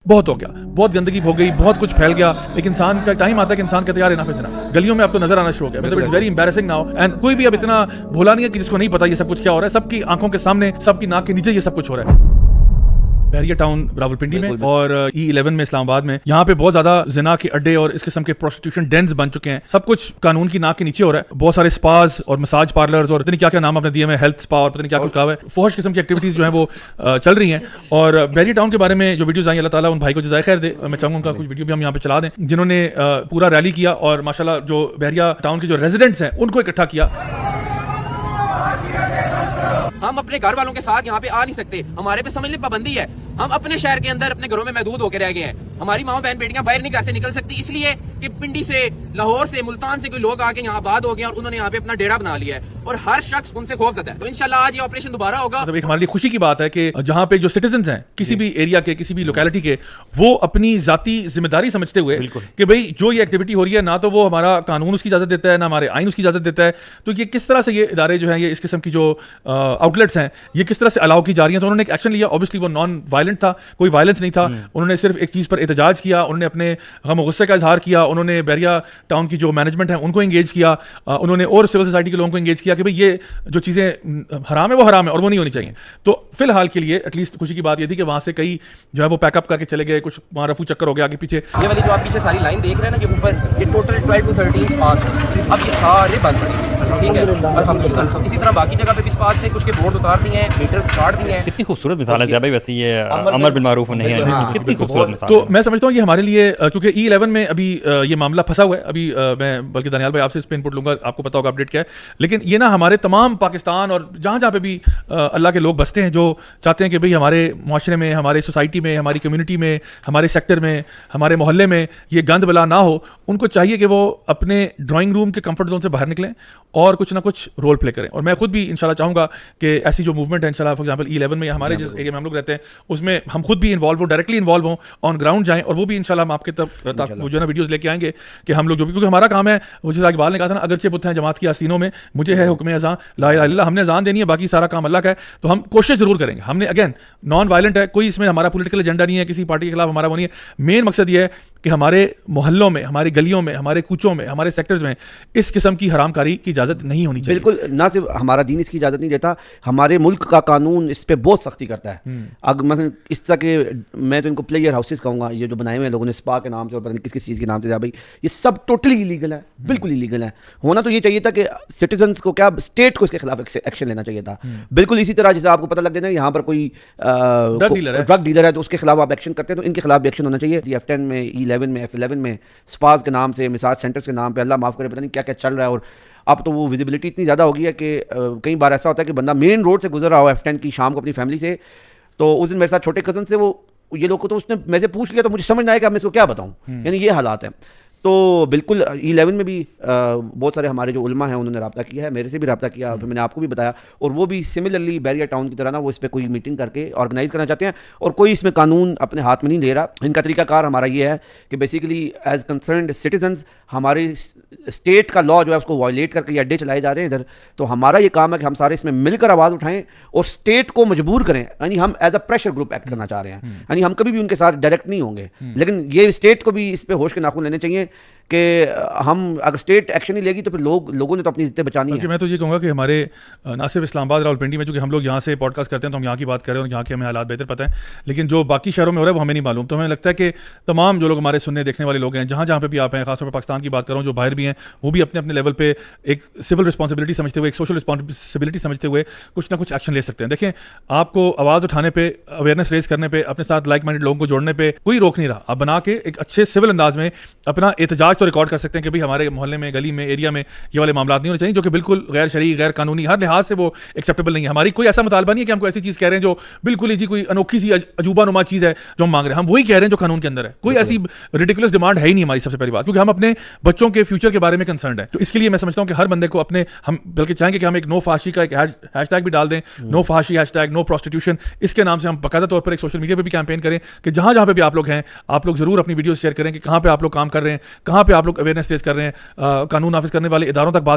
بہت ہو گیا, بہت گندگی ہو گئی, بہت کچھ پھیل گیا. ایک انسان کا ٹائم آتا ہے کہ انسان کہتا ہے یار انف از انف. گلیوں میں اب تو نظر آنا شروع ہو گیا, مطلب it's very embarrassing now. And کوئی بھی اب اتنا بھولا نہیں ہے کہ جس کو نہیں پتا یہ سب کچھ کیا ہو رہا ہے. سب کی آنکھوں کے سامنے, سب کی ناک کے نیچے یہ سب کچھ ہو رہا ہے. بحریہ ٹاؤن راولپنڈی میں اور E11 میں اسلام آباد میں, یہاں پہ بہت زیادہ زنا کے اڈے اور اس قسم کے پروسٹیٹیوشن ڈینز بن چکے ہیں. سب کچھ قانون کی ناک کے نیچے ہو رہا ہے. بہت سارے سپاز اور مساج پارلرز اور پتہ نہیں کیا کیا نام آپ نے دیے ہیں, ہیلتھ سپا اور پتہ نہیں کیا کچھ کہا ہوا ہے. فحش قسم کی ایکٹیویٹیز جو ہیں وہ چل رہی ہیں. اور بحریہ ٹاؤن کے بارے میں جو ویڈیوز آئیں, اللہ تعالیٰ ان بھائی کو جزائے خیر دے. میں چاہوں گا ان کا کچھ ویڈیو بھی ہم یہاں پہ چلا دیں, جنہوں نے پورا ریلی کیا اور ماشاءاللہ جو بحریہ ٹاؤن کے جو ریزیڈنٹس ہیں ان کو اکٹھا کیا. ہم اپنے گھر والوں کے ساتھ یہاں پہ آ نہیں سکتے, ہمارے پہ سمجھ لیں پابندی ہے. ہم اپنے شہر کے اندر اپنے گھروں میں محدود ہو کے رہ گئے ہیں. ہماری ماؤں بہن بیٹیاں باہر نہیں گھر سے نکل سکتی, اس لیے کہ پنڈی سے, لاہور سے, ملتان سے کوئی لوگ آ کے یہاں آباد ہو گئے اور انہوں نے یہاں پہ اپنا ڈیرا بنا لیا ہے اور ہر شخص ان سے خوف زدہ ہے. تو انشاءاللہ آج یہ آپریشن دوبارہ ہوگا. مطلب ایک ہمارے لیے خوشی کی بات ہے کہ جہاں پہ جو سٹیزنز ہیں کسی بھی ایریا کے, کسی بھی لوکیلٹی کے, وہ اپنی ذاتی ذمہ داری سمجھتے ہوئے کہ بھئی جو یہ ایکٹیویٹی ہو رہی ہے, نہ تو وہ ہمارا قانون اس کی اجازت دیتا ہے, نہ ہمارے آئین اس کی اجازت دیتا ہے, تو یہ کس طرح سے یہ ادارے جو ہیں, یہ اس قسم کی جو آؤٹ لیٹس ہیں, یہ کس طرح سے الاؤ کی جا رہی ہیں. تو انہوں نے ایک ایکشن لیا. اوبیسلی وہ نان وائلنٹ تھا, کوئی وائلنس نہیں تھا. انہوں نے صرف ایک چیز پر احتجاج کیا, انہوں نے اپنے غم و غصے کا اظہار کیا, انہوں نے بحریہ ٹاؤن کی جو مینجمنٹ ہے ان کو انگیج کیا, انہوں نے اور سول سوسائٹی کے لوگوں کو انگیج کیا کہ بھئی یہ جو چیزیں حرام ہے وہ حرام ہے اور وہ نہیں ہونی چاہیے. تو فی الحال کے لیے ایٹ لیسٹ خوشی کی بات یہ تھی کہ وہاں سے کئی جو ہے وہ پیک اپ کر کے چلے گئے, کچھ وہاں رفو چکر ہو گیا آگے پیچھے. یہ والی جو آپ پیچھے ساری لائن دیکھ رہے ہیں نا, یہ اوپر یہ ٹوٹل 12 to 13 سپاس, اب یہ سارے بند پڑے ہیں. ٹھیک ہے, الحمدللہ. اسی طرح باقی جگہ پہ بھی سپاس تھے, کچھ کے بورڈ اتار دیے ہیں, میٹرز کاٹ دیے ہیں. کتنی خوبصورت مثال ہے زیا بھائی, ویسے یہ امر بالمعروف نہیں ہے, کتنی خوبصورت مثال. تو میں سمجھتا ہوں یہ ہمارے لیے, کیونکہ E11 میں ابھی یہ معاملہ پھنسا ہوا ہے. ابھی میں بلکہ دانیال بھائی آپ سے اس پہ انپٹ لوں گا, آپ کو پتا ہوگا اپڈیٹ کیا ہے. لیکن یہ نا ہمارے تمام پاکستان اور جہاں جہاں پہ بھی اللہ کے لوگ بستے ہیں, جو چاہتے ہیں کہ بھئی ہمارے معاشرے میں, ہمارے سوسائٹی میں, ہماری کمیونٹی میں, ہمارے سیکٹر میں, ہمارے محلے میں یہ گند بلا نہ ہو, ان کو چاہیے کہ وہ اپنے ڈرائنگ روم کے کمفرٹ زون سے باہر نکلیں اور کچھ نہ کچھ رول پلے کریں. اور میں خود بھی انشاءاللہ چاہوں گا کہ ایسی جو موومنٹ ہے انشاءاللہ, فار ایگزامپل E11 میں ہمارے جس ایریا میں ہم لوگ رہتے ہیں اس میں ہم خود بھی انوالو ہوں, ڈائریکٹلی انوالو ہوں, آن گراؤنڈ جائیں. اور وہ بھی انشاءاللہ ہم آپ کے تک وہ جو ہے نا ویڈیوز لے کے آئیں گے کہ ہم لوگ جو بھی, کیونکہ ہمارا کام ہے, وہ جیسا اقبال نے کہا تھا نا, اگرچہ بت ہیں جماعت کی آستینوں میں, مجھے ہے حکم اذان لا الہ الا اللہ. ہم نے اذان دینی ہے, باقی سارا کام اللہ کا ہے. تو ہم کوشش ضرور کریں گے. ہم نے اگین نان وائلنٹ ہے, کوئی اس میں ہمارا پولیٹیکل ایجنڈا نہیں ہے, کسی پارٹی کے خلاف ہمارا وہ نہیں ہے. مین مقصد یہ ہے کہ ہمارے محلوں میں, ہماری گلیوں میں, ہمارے کوچوں میں, ہمارے سیکٹرز میں اس قسم کی حرام کاری کی اجازت نہیں ہونی چاہیے. بالکل, نہ صرف ہمارا دین اس کی اجازت نہیں دیتا, ہمارے ملک کا قانون اس پہ بہت سختی کرتا ہے. اگر مثلا اس طرح کے, میں تو ان کو پلیئر ہاؤسز کہوں گا, یہ جو بنائے ہوئے ہیں لوگوں نے سپا کے نام سے اور پتہ نہیں کس کس چیز کے نام سے, بھائی یہ سب ٹوٹلی ایلیگل ہے, بالکل ایلیگل ہے. ہونا تو یہ چاہیے تھا کہ سٹیزنس کو, کیا اسٹیٹ کو اس کے خلاف ایکشن لینا چاہیے تھا. بالکل اسی طرح جیسے آپ کو پتہ لگ گیا یہاں پر کوئی ڈرگ ڈیلر ہے تو اس کے خلاف آپ ایکشن کرتے ہیں, تو ان کے خلاف بھی ایکشن ہونا چاہیے. F10 میں, E11 میں, F11 میں سپاز کے نام سے, مساج سینٹرز کے نام پہ, اللہ معاف کرے پتہ نہیں کیا کیا چل رہا ہے. اور اب تو وہ ویزیبلٹی اتنی زیادہ ہو گئی ہے کہ کئی بار ایسا ہوتا ہے کہ بندہ مین روڈ سے گزر رہا ہو F10 کی شام کو اپنی فیملی سے, تو اس دن میرے ساتھ چھوٹے کزن سے وہ یہ لوگ کو, تو اس نے میں سے پوچھ لیا, تو مجھے سمجھ نہ آیا کہ اب میں اس کو کیا بتاؤں. یعنی یہ حالات ہیں. تو بالکل E11 میں بھی بہت سارے ہمارے جو علماء ہیں انہوں نے رابطہ کیا ہے, میرے سے بھی رابطہ کیا, پھر میں نے آپ کو بھی بتایا. اور وہ بھی سملرلی بحریہ ٹاؤن کی طرح نا وہ اس پہ کوئی میٹنگ کر کے آرگنائز کرنا چاہتے ہیں, اور کوئی اس میں قانون اپنے ہاتھ میں نہیں لے رہا. ان کا طریقہ کار ہمارا یہ ہے کہ بیسیکلی ایز کنسرنڈ سٹیزنز ہماری اسٹیٹ کا لا جو ہے اس کو وائلیٹ کر کے یہ اڈے چلائے جا رہے ہیں ادھر. تو ہمارا یہ کام ہے کہ ہم سارے اس میں مل کر آواز اٹھائیں اور اسٹیٹ کو مجبور کریں. یعنی ہم as a pressure group act کرنا چاہ رہے ہیں. یعنی ہم کبھی بھی ان کے ساتھ ڈائریکٹ نہیں ہوں گے, لیکن یہ اسٹیٹ کو بھی اس پہ ہوش کے ناخن لینے چاہیے کہ ہم اگر اسٹیٹ ایکشن نہیں لے گی تو پھر لوگوں نے تو اپنی عزتیں بچانی ہیں. میں تو یہ کہوں گا کہ ہمارے نہ صرف اسلام آباد, راولپنڈی میں, چونکہ ہم لوگ یہاں سے پوڈ کاسٹ کرتے ہیں تو ہم یہاں کی بات کر رہے ہیں اور یہاں کے ہمیں حالات بہتر پتہ ہیں, لیکن جو باقی شہروں میں ہو رہا ہے وہ ہمیں نہیں معلوم. تو ہمیں لگتا ہے کہ تمام جو لوگ ہمارے سننے دیکھنے والے لوگ ہیں, جہاں جہاں پہ بھی آپ ہیں, خاص طور پہ پاکستان کی بات کر رہا ہوں, جو باہر بھی ہیں, وہ بھی اپنے اپنے لیول پہ ایک سول رسپانسبلٹی سمجھتے ہوئے, ایک سوشل رسپانسبلٹی سمجھتے ہوئے کچھ نہ کچھ ایکشن لے سکتے ہیں. دیکھیں, آپ کو آواز اٹھانے پہ, اویئرنیس ریز کرنے پہ, اپنے ساتھ لائک مائنڈڈ لوگوں کو جوڑنے پہ کوئی روک نہیں رہا. آپ بنا کے ایک اچھے سول انداز میں اپنا احتجاج تو ریکارڈ کر سکتے ہیں کہ بھائی ہمارے محلے میں, گلی میں, ایریا میں یہ والے معاملات نہیں ہونے چاہیے, جو کہ بالکل غیر شرعی, غیر قانونی, ہر لحاظ سے وہ ایکسیپٹیبل نہیں ہے. ہماری کوئی ایسا مطالبہ نہیں ہے کہ ہم کو ایسی چیز کہہ رہے ہیں جو بالکل ہی جی کوئی انوکھی سی عجوبہ نما چیز ہے جو ہم مانگ رہے ہیں. ہم وہی کہہ رہے ہیں جو قانون کے اندر ہے. کوئی ایسی ریڈیکولس ڈیمانڈ ہے ہی نہیں ہماری, سب سے پہلی بات, کیونکہ ہم اپنے بچوں کے فیوچر کے بارے میں کنسرنڈ ہے. تو اس کے لیے میں سمجھتا ہوں کہ ہر بندے کو اپنے, ہم بلکہ چاہیں گے کہ ہم ایک نو فحاشی کا ایک ہیش ٹیگ بھی ڈال دیں, نو فحاشی ہیش ٹیگ, نو پروسٹیٹیوشن. اس کے نام سے ہم باقاعدہ طور پر ایک سوشل میڈیا پہ بھی کیمپین کریں کہ جہاں جہاں پہ بھی آپ لوگ ہیں, آپ لوگ ضرور اپنی ویڈیوز شیئر کریں کہ کہاں پہ آپ لوگ کام کر رہے ہیں, کہاں پہ آپ لوگ اویئرنیس ریز کر رہے ہیں, قانون نافذ کرنے والے اداروں تک بات